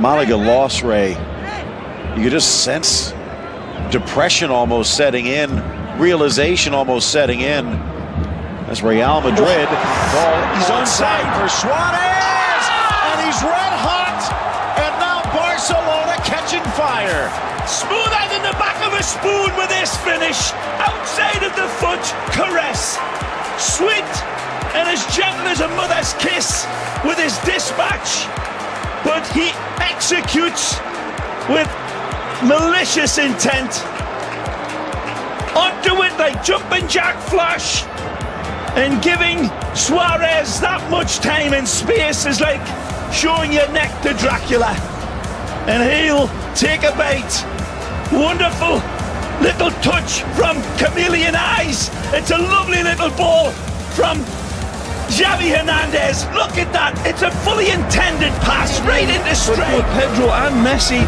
Malaga loss, Ray. You could just sense depression almost setting in, realization almost setting in. As Real Madrid ball is onside for Suarez, and he's red hot, and now Barcelona catching fire. Smoother than the back of a spoon with this finish, outside of the foot, caress. Sweet and as gentle as a mother's kiss with his dispatch, but he executes with malicious intent. Onto it like jumping jack flash, and giving Suarez that much time and space is like showing your neck to Dracula, and he'll take a bite. Wonderful little touch from chameleon eyes. It's a lovely little ball from Xavi Hernandez. Look at that, it's a fully intended pass right into straight. Pedro and Messi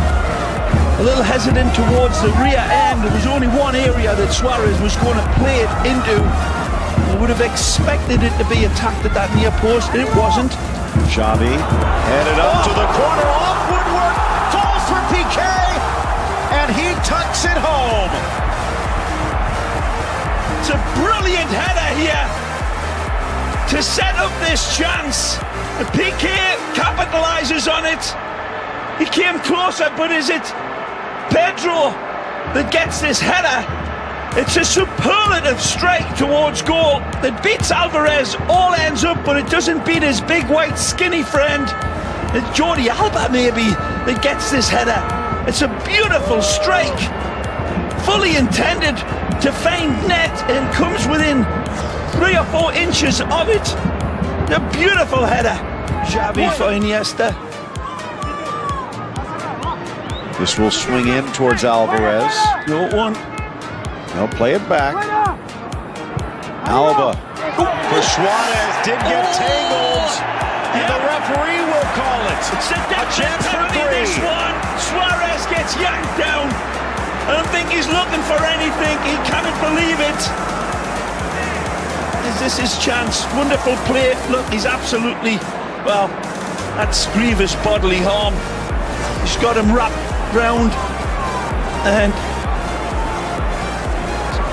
a little hesitant towards the rear end. There was only one area that Suarez was going to play it into. I would have expected it to be attacked at that near post, and it wasn't. Xavi headed up to the corner, off woodwork, falls for Piqué, and he tucks it home. It's a brilliant header here to set up this chance. The Piqué capitalizes on it. He came closer, but is it Pedro that gets this header? It's a superlative strike towards goal that beats Alvarez, all ends up, but it doesn't beat his big white skinny friend. It's Jordi Alba maybe that gets this header. It's a beautiful strike, fully intended to find net, and comes within 3 or 4 inches of it. A beautiful header. Xavi for Iniesta. This will swing in towards Alvarez. No one. They'll play it back. Alba for Suarez, did get tangled, and the referee will call it. It's a chance for 3. This one. Suarez gets yanked down. I don't think he's looking for anything. He cannot believe it. Is this his chance? Wonderful play. Look, he's absolutely, well, that's grievous bodily harm. He's got him wrapped round, and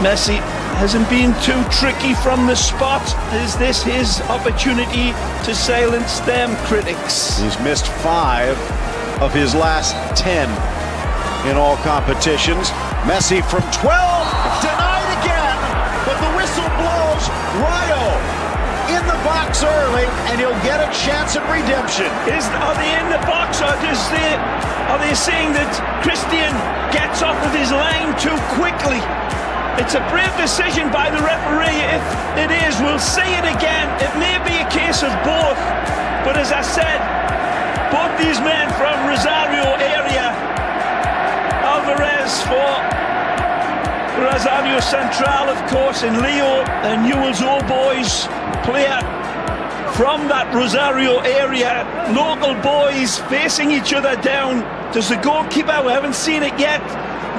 Messi hasn't been too tricky from the spot. Is this his opportunity to silence them critics? He's missed 5 of his last 10 in all competitions. Messi from 12, denied again, but the whistle blows. Rayo in the box early, and he'll get a chance at redemption. Are they in the box, or are they saying that Christian gets off of his line too quickly? It's a brave decision by the referee. If it is, we'll see it again. It may be a case of both, but as I said, both these men from Rosario area, Alvarez for Rosario Central, of course, and Leo and Newell's Old Boys, player from that Rosario area. Local boys facing each other down. Does the goalkeeper, we haven't seen it yet,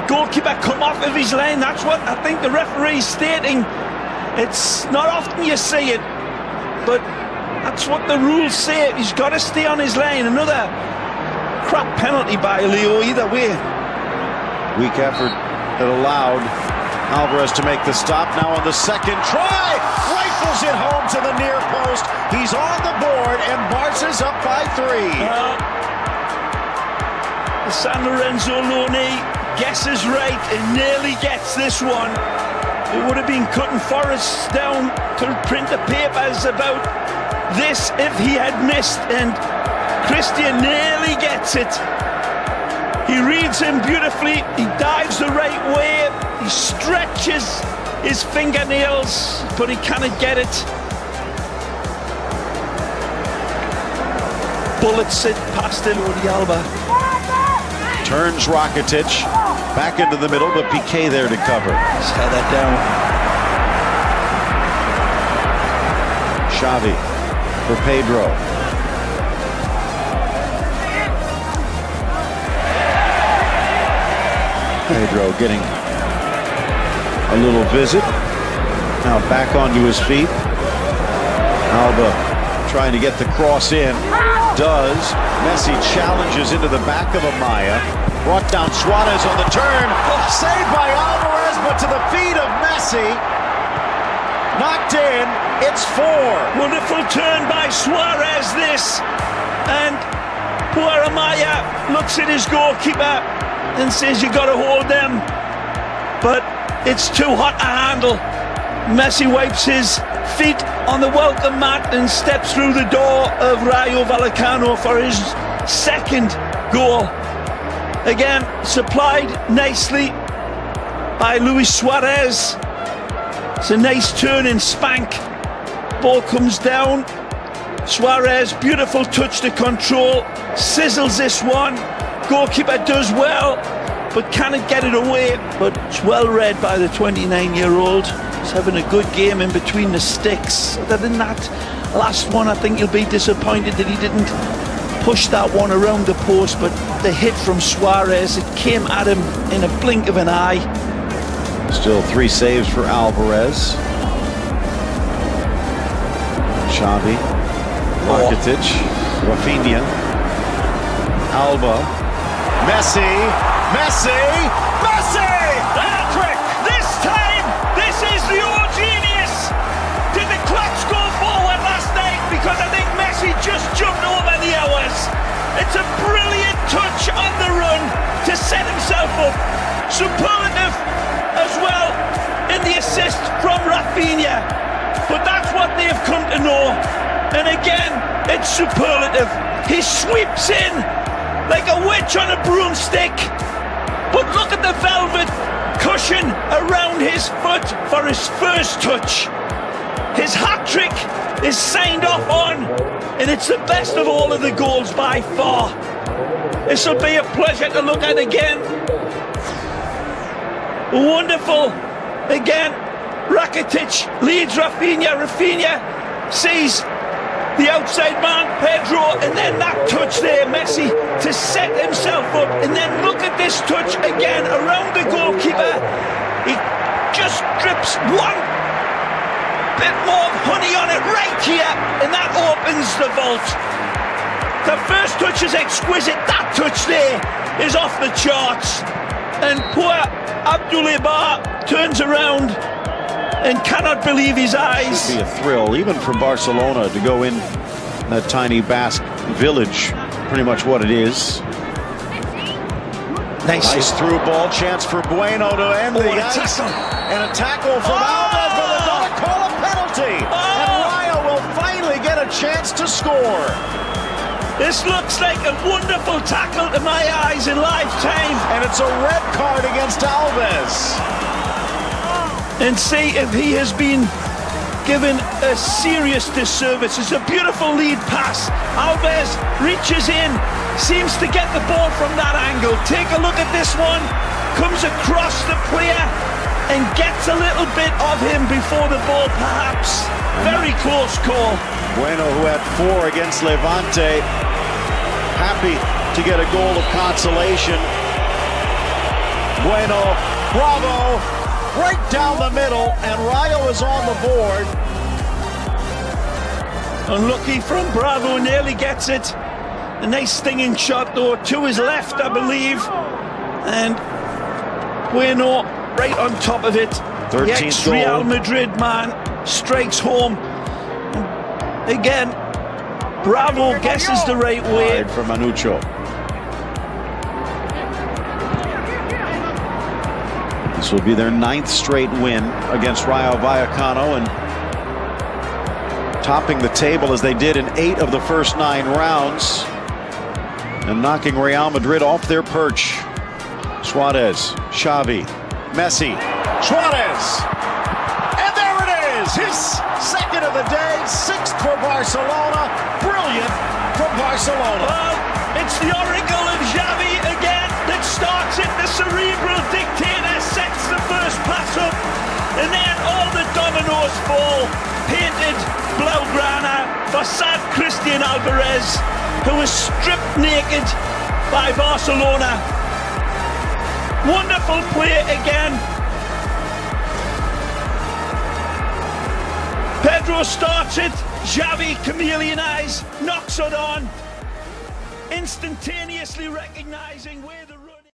goalkeeper come off of his line? That's what I think the referee's stating. It's not often you see it, but that's what the rules say. He's got to stay on his line. Another crap penalty by Leo either way. Weak effort that allowed Alvarez to make the stop. Now on the second try, rifles it home to the near post. He's on the board, and Barca's up by 3. San Lorenzo Lone guesses right and nearly gets this one. It would have been cutting forests down to print the papers about this if he had missed, and Christian nearly gets it. He reads him beautifully, he dives the right way, he stretches his fingernails, but he cannot get it. Bullets it past him, Jordi Alba. Turns Rakitic back into the middle, but Piqué there to cover. Let's head that down. Xavi for Pedro. Pedro getting a little visit. Now back onto his feet. Alba trying to get the cross in. Does. Messi challenges into the back of Amaya. Brought down Suarez on the turn. Saved by Alvarez, but to the feet of Messi. Knocked in. It's 4. Wonderful turn by Suarez, this. And poor Amaya looks at his goalkeeper and says, you got to hold them. But it's too hot to handle. Messi wipes his feet on the welcome mat and steps through the door of Rayo Vallecano for his second goal. Again, supplied nicely by Luis Suarez. It's a nice turn and spank. Ball comes down. Suarez, beautiful touch to control. Sizzles this one. Goalkeeper does well, but cannot get it away. But it's well read by the 29-year-old. He's having a good game in between the sticks. Other than that last one, I think you'll be disappointed that he didn't push that one around the post, but the hit from Suarez, it came at him in a blink of an eye. Still 3 saves for Alvarez. Xavi, Marketic, Rafinha, Alba, Messi, Messi, Messi! Hat-trick! This time, this is the old genius! Did the clocks go forward last night? Because I think Messi just jumped over the hours. It's a brilliant touch on the run to set himself up. Superlative as well in the assist from Rafinha. But that's what they've come to know. And again, it's superlative. He sweeps in like a witch on a broomstick. But look at the velvet cushion around his foot for his first touch. His hat-trick is signed off on, and it's the best of all of the goals by far. This will be a pleasure to look at again. Wonderful. Again, Rakitic leads Rafinha. Rafinha sees the outside man, Pedro, and then that touch there, Messi, to set himself up. And then look at this touch again around the goalkeeper. He just drips one bit more honey on it right here, and that opens the vault. The first touch is exquisite. That touch there is off the charts. And poor Abdullah turns around and cannot believe his eyes. It'd be a thrill, even from Barcelona, to go in that tiny Basque village. Pretty much what it is. Nice through ball, chance for Bueno to end the ice. And a tackle from Alves, but they're going to call a penalty. And Rayo will finally get a chance to score. This looks like a wonderful tackle to my eyes in lifetime. And it's a red card against Alves. And see if he has been given a serious disservice. It's a beautiful lead pass. Alves reaches in, seems to get the ball from that angle. Take a look at this one. Comes across the player and gets a little bit of him before the ball, perhaps. Very close call. Bueno, who had 4 against Levante, happy to get a goal of consolation. Bueno, bravo, right down the middle, and Rayo is on the board. Unlucky from Bravo, nearly gets it. A nice stinging shot though, to his left, I believe. And Bueno right on top of it. 13th the ex-Real Madrid man strikes home. Again, Bravo guesses the right way. For Manucho. This will be their 9th straight win against Rayo Vallecano, and topping the table as they did in 8 of the first 9 rounds, and knocking Real Madrid off their perch. Suarez, Xavi, Messi, Suarez, and there it is, his second of the day, 6th for Barcelona. Brilliant from Barcelona. Well, it's the oracle of Xavi again that starts it. The cerebral dictator sets the first pass up, and then all the dominoes fall. Painted Blaugrana for sad Christian Alvarez, who was stripped naked by Barcelona. Wonderful play again. Pedro starts it. Xavi, chameleon eyes, knocks it on, instantaneously recognising where the